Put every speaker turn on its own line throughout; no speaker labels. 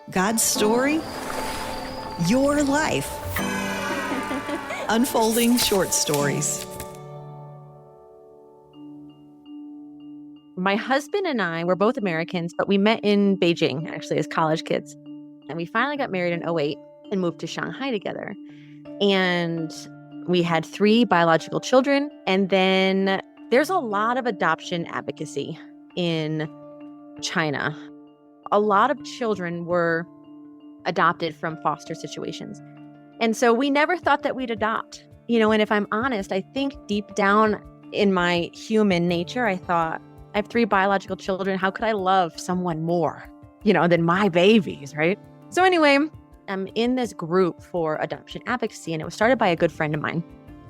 God's story, your life. Unfolding short stories.
My husband and I were both Americans, but we met in Beijing, actually, as college kids. And we finally got married in 2008 and moved to Shanghai together. And we had 3 biological children. And then there's a lot of adoption advocacy in China. A lot of children were adopted from foster situations. And so we never thought that we'd adopt, and if I'm honest, I think deep down in my human nature, I thought, I have 3 biological children. How could I love someone more, than my babies, right? So anyway, I'm in this group for adoption advocacy, and it was started by a good friend of mine.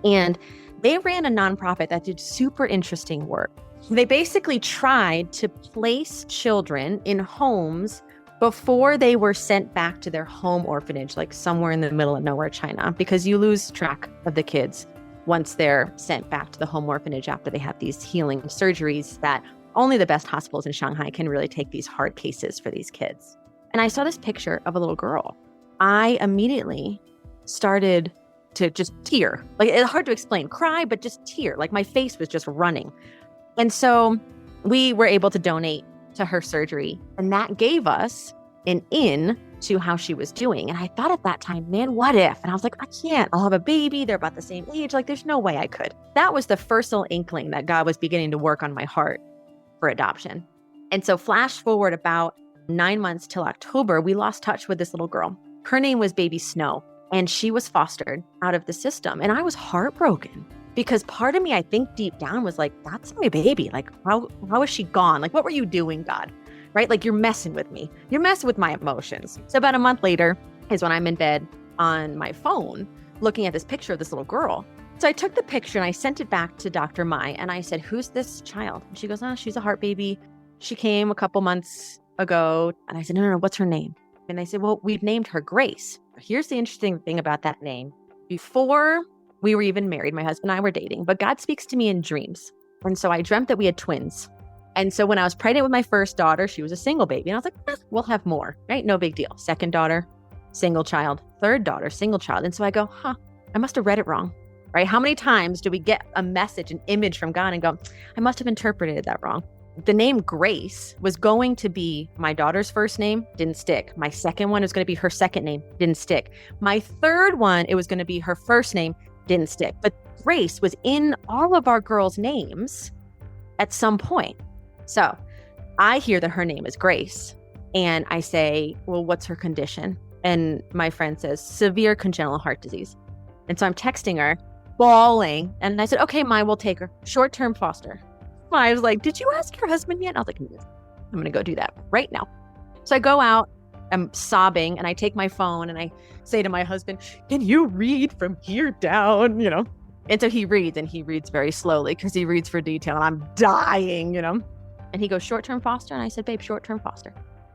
And they ran a nonprofit that did super interesting work. They basically tried to place children in homes before they were sent back to their home orphanage, like somewhere in the middle of nowhere, China, because you lose track of the kids once they're sent back to the home orphanage after they have these healing surgeries that only the best hospitals in Shanghai can really take these hard cases for these kids. And I saw this picture of a little girl. I immediately started to just tear. Like, it's hard to explain, cry, but just tear. Like, my face was just running. And so we were able to donate to her surgery. And that gave us an in to how she was doing. And I thought at that time, man, what if? And I was like, I can't. I'll have a baby. They're about the same age. Like, there's no way I could. That was the first little inkling that God was beginning to work on my heart for adoption. And so flash forward about 9 months till October, we lost touch with this little girl. Her name was Baby Snow, and she was fostered out of the system. And I was heartbroken because part of me, I think deep down, was like, that's my baby. Like, how is she gone? Like, what were you doing, God? Right? Like, you're messing with me. You're messing with my emotions. So about a month later is when I'm in bed on my phone looking at this picture of this little girl. So I took the picture and I sent it back to Dr. Mai and I said, who's this child? And she goes, oh, she's a heart baby. She came a couple months ago. And I said, no, what's her name? And they said, well, we've named her Grace. Here's the interesting thing about that name. Before we were even married, my husband and I were dating, but God speaks to me in dreams. And so I dreamt that we had twins. And so when I was pregnant with my first daughter, she was a single baby. And I was like, we'll have more, right? No big deal. Second daughter, single child. Third daughter, single child. And so I go, I must have read it wrong, right? How many times do we get a message, an image from God and go, I must have interpreted that wrong? The name Grace was going to be my daughter's first name, didn't stick. My second one was going to be her second name, didn't stick. My third one, it was going to be her first name, didn't stick. But Grace was in all of our girls' names at some point. So I hear that her name is Grace. And I say, well, what's her condition? And my friend says, severe congenital heart disease. And so I'm texting her, bawling. And I said, okay, Mai, we'll take her. Short-term foster. I was like, did you ask your husband yet? And I was like, I'm going to go do that right now. So I go out, I'm sobbing, and I take my phone and I say to my husband, can you read from here down, And so he reads very slowly because he reads for detail and I'm dying, And he goes, short-term foster? And I said, babe, short-term foster.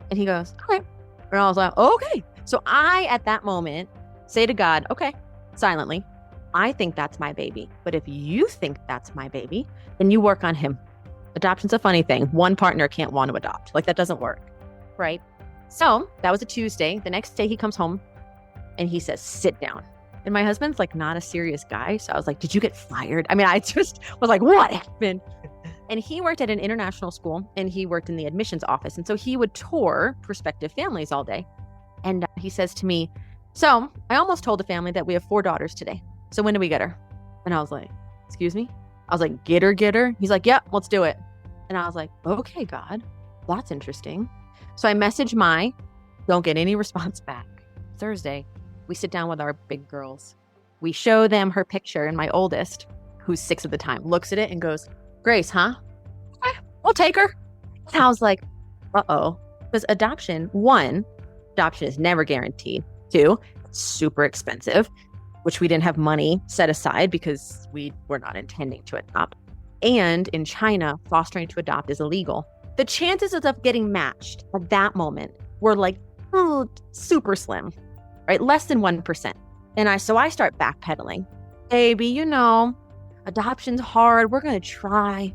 And he goes, okay. And I was like, okay. So I, at that moment, say to God, okay, silently, I think that's my baby. But if you think that's my baby, then you work on him. Adoption's a funny thing. One partner can't want to adopt. Like, that doesn't work, right? So that was a Tuesday. The next day he comes home and he says, sit down. And my husband's like not a serious guy. So I was like, did you get fired? I mean, I just was like, what happened? And he worked at an international school and he worked in the admissions office. And so he would tour prospective families all day. And he says to me, so I almost told the family that we have 4 daughters today. So when do we get her? And I was like, excuse me? I was like, get her. He's like, yep, let's do it. And I was like, okay, God, that's interesting. So I message Mai, don't get any response back. Thursday, we sit down with our big girls. We show them her picture, and my oldest, who's 6 at the time, looks at it and goes, Grace, huh? Okay, we'll take her. And I was like, uh-oh. Because adoption is never guaranteed. 2, it's super expensive, which we didn't have money set aside because we were not intending to adopt. And in China, fostering to adopt is illegal. The chances of getting matched at that moment were like super slim, right? Less than 1%. And so I start backpedaling. Baby, adoption's hard. We're going to try.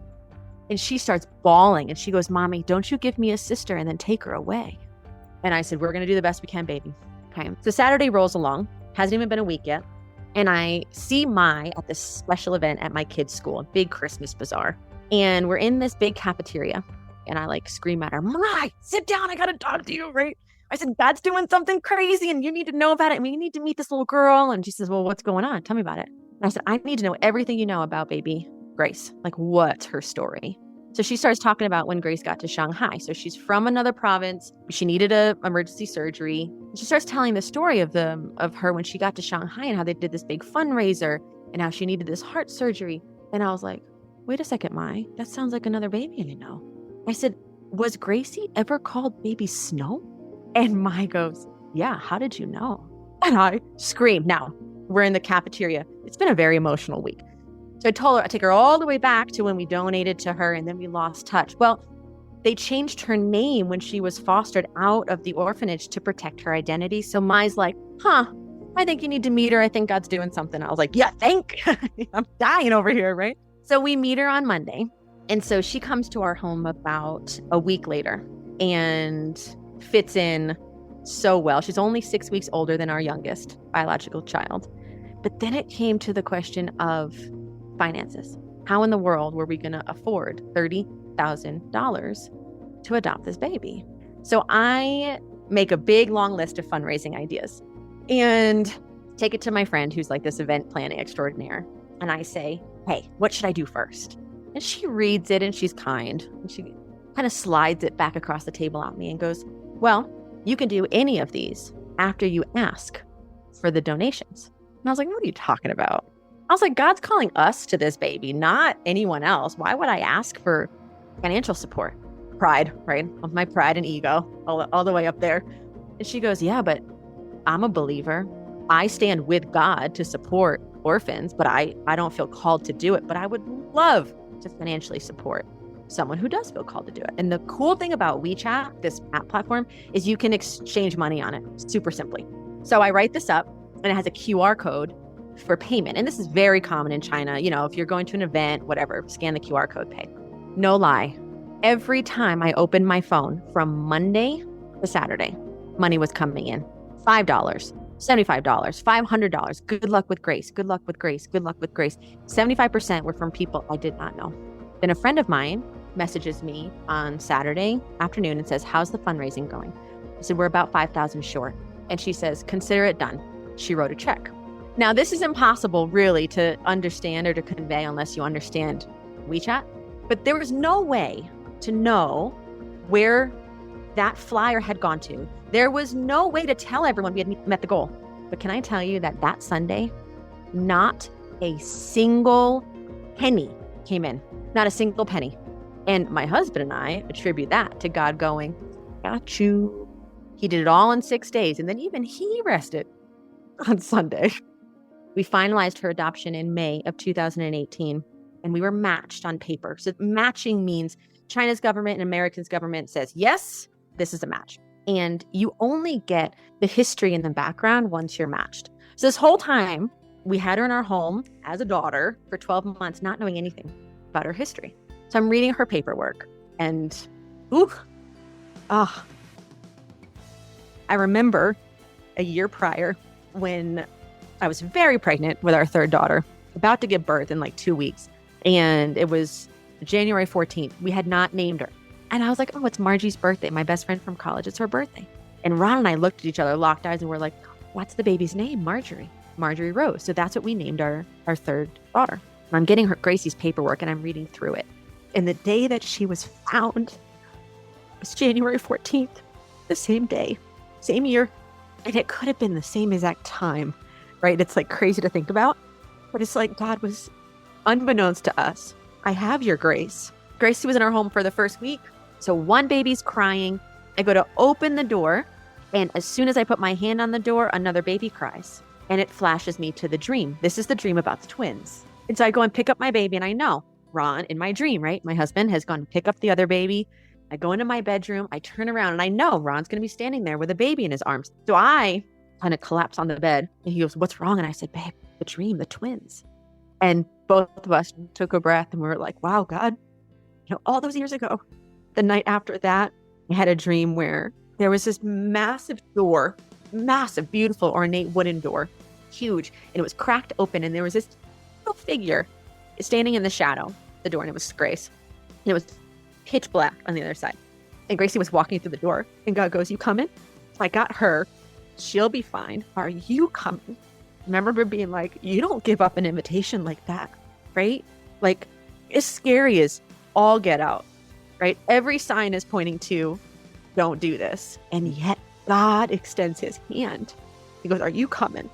And she starts bawling and she goes, Mommy, don't you give me a sister and then take her away. And I said, we're going to do the best we can, baby. Okay. So Saturday rolls along, hasn't even been a week yet. And I see Mai at this special event at my kids' school, a big Christmas bazaar. And we're in this big cafeteria. And I like scream at her, Mai, sit down. I got to talk to you, right? I said, Dad's doing something crazy and you need to know about it. And we need to meet this little girl. And she says, well, what's going on? Tell me about it. And I said, I need to know everything you know about baby Grace. Like, what's her story? So she starts talking about when Grace got to Shanghai. So she's from another province. She needed a emergency surgery. She starts telling the story of her when she got to Shanghai and how they did this big fundraiser and how she needed this heart surgery. And I was like, wait a second, Mai, that sounds like another baby I know. I said, was Gracie ever called Baby Snow? And Mai goes, yeah, how did you know? And I screamed. Now, we're in the cafeteria. It's been a very emotional week. So I told her, I'd take her all the way back to when we donated to her and then we lost touch. Well, they changed her name when she was fostered out of the orphanage to protect her identity. So Mai's like, I think you need to meet her. I think God's doing something. I was like, yeah, I'm dying over here, right? So we meet her on Monday. And so she comes to our home about a week later and fits in so well. She's only 6 weeks older than our youngest biological child. But then it came to the question of finances. How in the world were we going to afford $30,000 to adopt this baby? So I make a big, long list of fundraising ideas and take it to my friend who's like this event planning extraordinaire. And I say, hey, what should I do first? And she reads it and she's kind. And she kind of slides it back across the table at me and goes, well, you can do any of these after you ask for the donations. And I was like, what are you talking about? I was like, God's calling us to this baby, not anyone else. Why would I ask for financial support? Pride, right? Of my pride and ego, all the way up there. And she goes, yeah, but I'm a believer. I stand with God to support orphans, but I don't feel called to do it. But I would love to financially support someone who does feel called to do it. And the cool thing about WeChat, this app platform, is you can exchange money on it super simply. So I write this up and it has a QR code for payment. And this is very common in China. You know, if you're going to an event, whatever, scan the QR code, pay. No lie. Every time I opened my phone from Monday to Saturday, money was coming in. $5, $75, $500. Good luck with Grace. Good luck with Grace. Good luck with Grace. 75% were from people I did not know. Then a friend of mine messages me on Saturday afternoon and says, how's the fundraising going? I said, we're about 5,000 short. And she says, consider it done. She wrote a check. Now, this is impossible really to understand or to convey unless you understand WeChat, but there was no way to know where that flyer had gone to. There was no way to tell everyone we had met the goal. But can I tell you that that Sunday, not a single penny came in, not a single penny. And my husband and I attribute that to God going, got you. He did it all in 6 days. And then even he rested on Sunday. We finalized her adoption in May of 2018, and we were matched on paper. So matching means China's government and America's government says, yes, this is a match. And you only get the history in the background once you're matched. So this whole time, we had her in our home as a daughter for 12 months, not knowing anything about her history. So I'm reading her paperwork and, I remember a year prior when I was very pregnant with our third daughter, about to give birth in like 2 weeks. And it was January 14th. We had not named her. And I was like, oh, it's Margie's birthday. My best friend from college. It's her birthday. And Ron and I looked at each other, locked eyes, and we're like, what's the baby's name? Marjorie Rose. So that's what we named our third daughter. And I'm getting her Gracie's paperwork and I'm reading through it. And the day that she was found was January 14th, the same day, same year. And it could have been the same exact time, right? It's like crazy to think about, but it's like God was unbeknownst to us. I have your Grace. Gracie was in our home for the first week. So one baby's crying. I go to open the door. And as soon as I put my hand on the door, another baby cries. And it flashes me to the dream. This is the dream about the twins. And so I go and pick up my baby and I know Ron in my dream, right? My husband has gone to pick up the other baby. I go into my bedroom. I turn around and I know Ron's going to be standing there with a baby in his arms. So I kind of collapse on the bed and he goes, what's wrong? And I said, babe, the dream, the twins. And both of us took a breath and we were like, wow, God, all those years ago, the night after that, I had a dream where there was this massive door, massive, beautiful, ornate wooden door, huge. And it was cracked open. And there was this little figure standing in the shadow of the door. And it was Grace. And it was pitch black on the other side. And Gracie was walking through the door. And God goes, "You coming?" I got her. She'll be fine. Are you coming? I remember her being like, you don't give up an invitation like that, right? Like, it's scary as all get out, right? Every sign is pointing to, don't do this. And yet God extends his hand. He goes, "Are you coming?"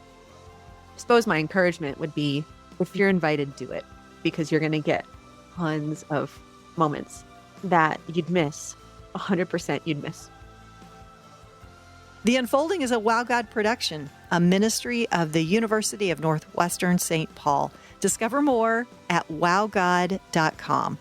I suppose my encouragement would be, if you're invited, do it, because you're going to get tons of moments that you'd miss. 100% you'd miss.
The Unfolding is a Wow God production, a ministry of the University of Northwestern St. Paul. Discover more at wowgod.com.